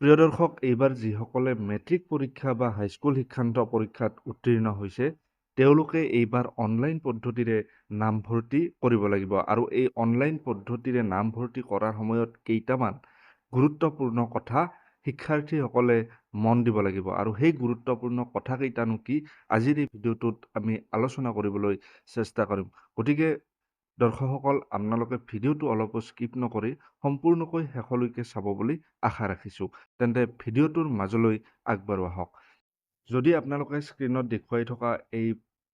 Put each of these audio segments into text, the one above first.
প্ৰিয় দৰ্শক, এইবাৰ যিসকলে মেট্ৰিক পৰীক্ষা বা হাইস্কুল শিক্ষান্ত পৰীক্ষাত উত্তীৰ্ণ হৈছে, তেওঁলোকে এইবাৰ অনলাইন পদ্ধতিৰে নামভৰ্তি কৰিব লাগিব। আৰু এই অনলাইন পদ্ধতিৰে নামভৰ্তি কৰাৰ সময়ত কেইটামান গুৰুত্বপূৰ্ণ কথা শিক্ষাৰ্থীসকলে মন দিব লাগিব। আৰু সেই গুৰুত্বপূৰ্ণ কথাকেইটানো কি, আজিৰ এই ভিডিঅ'টোত আমি আলোচনা কৰিবলৈ চেষ্টা কৰিম। গতিকে দৰ্শকসকল, আপোনালোকে ভিডিঅ'টো অলপো স্কিপ নকৰি সম্পূৰ্ণকৈ শেষলৈকে চাব বুলি আশা ৰাখিছোঁ। তেন্তে ভিডিঅ'টোৰ মাজলৈ আগবাঢ়ো আহক। যদি আপোনালোকে স্ক্ৰীণত দেখুৱাই থকা এই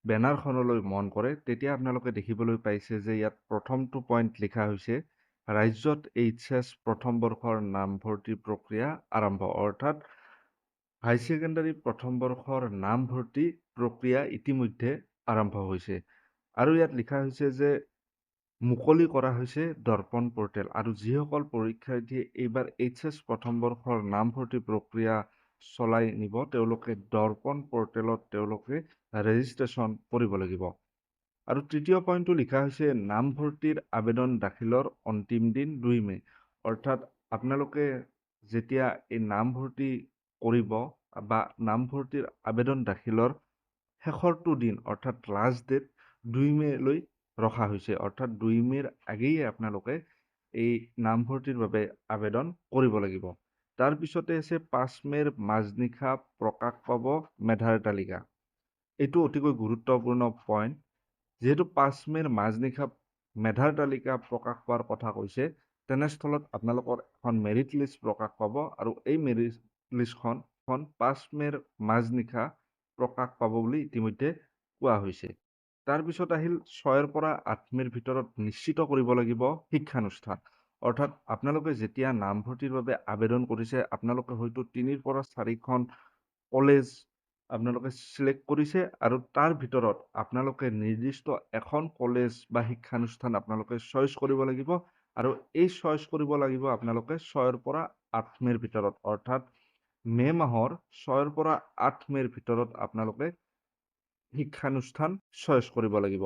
বেনাৰখনলৈ মন কৰে, তেতিয়া আপোনালোকে দেখিবলৈ পাইছে যে ইয়াত প্ৰথমটো পইণ্ট লিখা হৈছে ৰাজ্যত HS প্ৰথম বৰ্ষৰ নামভৰ্তি প্ৰক্ৰিয়া আৰম্ভ। অৰ্থাৎ হাই ছেকেণ্ডাৰী প্ৰথম বৰ্ষৰ নামভৰ্তি প্ৰক্ৰিয়া ইতিমধ্যে আৰম্ভ হৈছে। আৰু ইয়াত লিখা হৈছে যে মুকলি কৰা হৈছে দৰ্পণ পৰ্টেল। আৰু যিসকল পৰীক্ষাৰ্থীয়ে এইবাৰ HS প্ৰথম বৰ্ষৰ নামভৰ্তি প্ৰক্ৰিয়া চলাই নিব, তেওঁলোকে দৰ্পণ পৰ্টেলত তেওঁলোকে ৰেজিষ্ট্ৰেশ্যন কৰিব লাগিব। আৰু তৃতীয় পইণ্টটো লিখা হৈছে নামভৰ্তিৰ আবেদন দাখিলৰ অন্তিম দিন 2 মে'। অৰ্থাৎ আপোনালোকে যেতিয়া এই নামভৰ্তি কৰিব বা নামভৰ্তিৰ আবেদন দাখিলৰ শেষৰটো দিন অৰ্থাৎ লাষ্ট ডেট 2 মে'লৈ ৰখা হৈছে। অৰ্থাৎ 2 মে'ৰ আগেয়ে আপোনালোকে এই নামভৰ্তিৰ বাবে আবেদন কৰিব লাগিব। তাৰপিছতে আছে 5 মে'ৰ মাজনিশা প্ৰকাশ পাব মেধাৰ তালিকা। এইটো অতিকৈ গুৰুত্বপূৰ্ণ পইণ্ট। যিহেতু 5 মে'ৰ মাজনিশা মেধাৰ তালিকা প্ৰকাশ পোৱাৰ কথা কৈছে, তেনেস্থলত আপোনালোকৰ এখন মেৰিট লিষ্ট প্ৰকাশ পাব। আৰু এই মেৰিট লিষ্টখন 5 মে'ৰ মাজনিশা প্ৰকাশ পাব বুলি ইতিমধ্যে কোৱা হৈছে। তাৰপিছত আহিল 6ৰ পৰা 8 মে'ৰ ভিতৰত নিশ্চিত কৰিব লাগিব শিক্ষানুষ্ঠান। অৰ্থাৎ আপোনালোকে যেতিয়া নামভৰ্তিৰ বাবে আবেদন কৰিছে, আপোনালোকে হয়তো 3ৰ পৰা 4খন কলেজ আপোনালোকে চিলেক্ট কৰিছে, আৰু তাৰ ভিতৰত আপোনালোকে নিৰ্দিষ্ট এখন কলেজ বা শিক্ষানুষ্ঠান আপোনালোকে চইচ কৰিব লাগিব। আৰু এই চইচ কৰিব লাগিব আপোনালোকে 6ৰ পৰা 8 মে'ৰ ভিতৰত। অৰ্থাৎ মে' মাহৰ 6ৰ পৰা 8 মে'ৰ ভিতৰত আপোনালোকে শিক্ষানুষ্ঠান চইচ কৰিব লাগিব।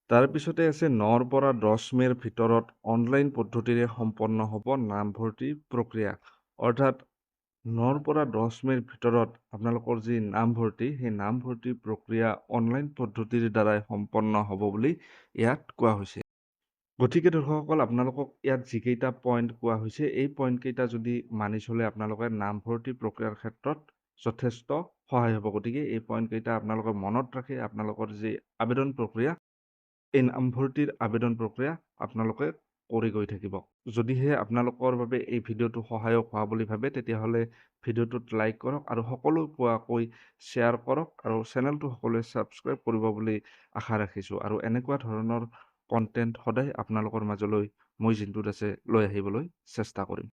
তাৰপিছতে আছে 9ৰ পৰা 10 মে'ৰ ভিতৰত অনলাইন পদ্ধতিৰে সম্পন্ন হ'ব নামভৰ্তি প্ৰক্ৰিয়া। অৰ্থাৎ 9ৰ পৰা 10 মে'ৰ ভিতৰত আপোনালোকৰ যি নামভৰ্তি, সেই নামভৰ্তি প্ৰক্ৰিয়া অনলাইন পদ্ধতিৰ দ্বাৰাই সম্পন্ন হ'ব বুলি ইয়াত কোৱা হৈছে। গতিকে দৰ্শকসকল, আপোনালোকক ইয়াত যিকেইটা পইণ্ট কোৱা হৈছে, এই পইণ্টকেইটা যদি মানি চলে, আপোনালোকে নামভৰ্তি প্ৰক্ৰিয়াৰ ক্ষেত্ৰত যথেষ্ট সহায় হ'ব। গতিকে এই পইণ্টকেইটা আপোনালোকে মনত ৰাখি আপোনালোকৰ যি আবেদন প্ৰক্ৰিয়া, এই নামভৰ্তিৰ আবেদন প্ৰক্ৰিয়া আপোনালোকে কৰি গৈ থাকিব। যদিহে আপোনালোকৰ বাবে এই ভিডিঅ'টো সহায়ক হোৱা বুলি ভাবে, তেতিয়াহ'লে ভিডিঅ'টোত লাইক কৰক আৰু সকলো পোৱাকৈ শ্বেয়াৰ কৰক, আৰু চেনেলটো সকলোৱে ছাবস্ক্ৰাইব কৰিব বুলি আশা ৰাখিছোঁ। আৰু এনেকুৱা ধৰণৰ কণ্টেণ্ট সদায় আপোনালোকৰ মাজলৈ মই জিন্টু দাসে লৈ আহিবলৈ চেষ্টা কৰিম।